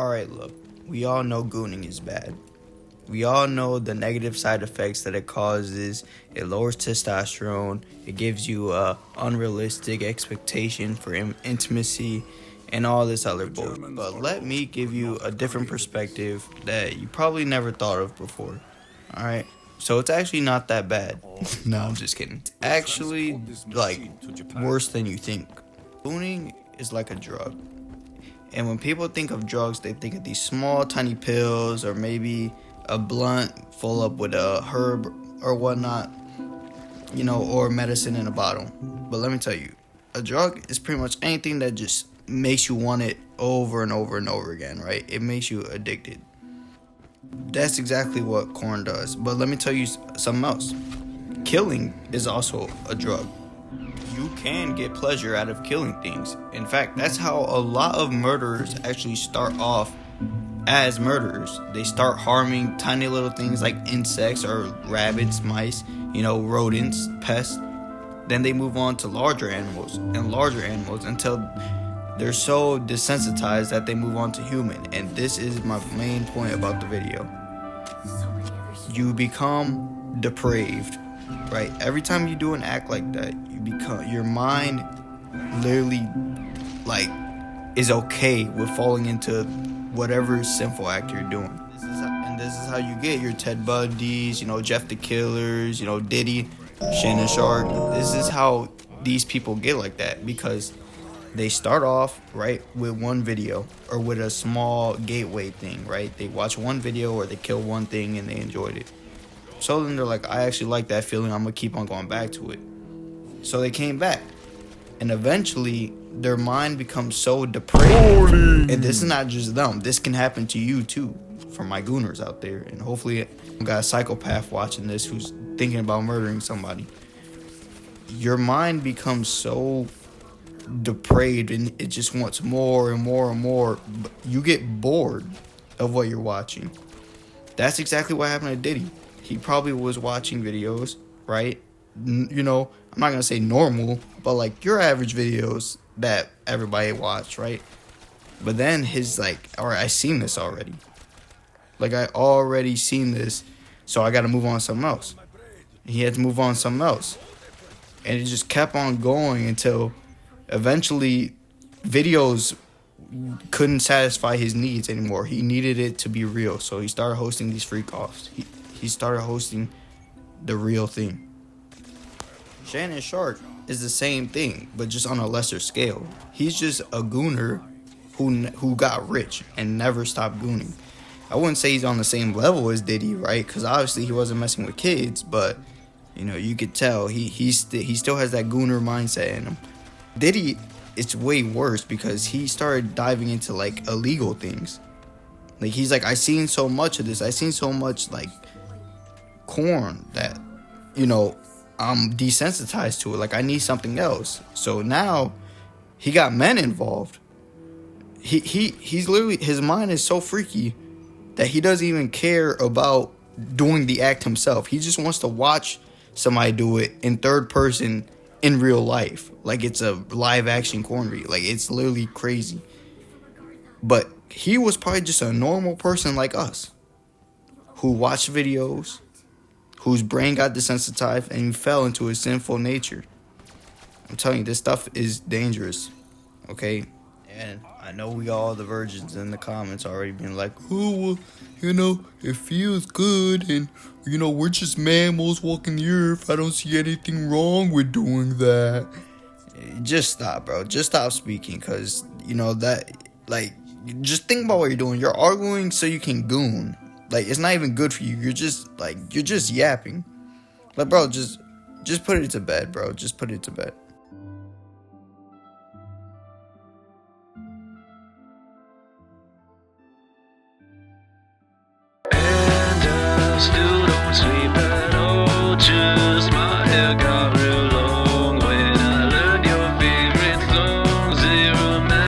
Alright, look, we all know gooning is bad. We all know the negative side effects that it causes. It lowers testosterone. It gives you a unrealistic expectation for intimacy and all this other bullshit. But let me give you a different perspective that you probably never thought of before. Alright? So it's actually not that bad. No, I'm just kidding. It's actually, worse than you think. Gooning is like a drug. And when people think of drugs, they think of these small, tiny pills or maybe a blunt full up with a herb or whatnot, or medicine in a bottle. But let me tell you, a drug is pretty much anything that just makes you want it over and over and over again, right? It makes you addicted. That's exactly what corn does. But let me tell you something else. Killing is also a drug. You can get pleasure out of killing things. In fact, that's how a lot of murderers actually start off as murderers. They start harming tiny little things like insects or rabbits, mice, rodents, pests. Then they move on to larger animals until they're so desensitized that they move on to human. And this is my main point about the video. You become depraved, right? Every time you do an act like that, your mind literally is okay with falling into whatever sinful act you're doing. This is how you get your Ted Bundys, Jeff the Killers, Diddy, Shannon Sharp. This is how these people get like that, because they start off right with one video or with a small gateway thing, right? They watch one video or they kill one thing and they enjoyed it. So then they're like, I actually like that feeling, I'm gonna keep on going back to it. So they came back, and eventually their mind becomes so depraved. And this is not just them. This can happen to you too, for my gooners out there. And hopefully you got a psychopath watching this who's thinking about murdering somebody. Your mind becomes so depraved and it just wants more and more and more. You get bored of what you're watching. That's exactly what happened to Diddy. He probably was watching videos, right? I'm not gonna say normal, but like your average videos that everybody watch, right? But then I seen this already. I already seen this, so I gotta move on to something else. He had to move on to something else. And it just kept on going until eventually videos couldn't satisfy his needs anymore. He needed it to be real, so he started hosting these freak offs. He started hosting the real thing. Shannon Sharp is the same thing, but just on a lesser scale. He's just a gooner who got rich and never stopped gooning. I wouldn't say he's on the same level as Diddy, right? Because obviously he wasn't messing with kids, but you could tell he still has that gooner mindset in him. Diddy, it's way worse because he started diving into illegal things. He's I seen so much of this. I seen so much corn that I'm desensitized to it. I need something else. So now he got men involved. He's literally, his mind is so freaky that he doesn't even care about doing the act himself. He just wants to watch somebody do it in third person in real life. It's a live action corn read. It's literally crazy. But he was probably just a normal person like us who watched videos, whose brain got desensitized and fell into his sinful nature. I'm telling you, this stuff is dangerous, okay? And I know we got all the virgins in the comments already being like, oh, well, it feels good, and, we're just mammals walking the earth. I don't see anything wrong with doing that. Just stop, bro. Just stop speaking, because, just think about what you're doing. You're arguing so you can goon. It's not even good for you. You're just yapping. Bro, just put it to bed, bro. Just put it to bed. And still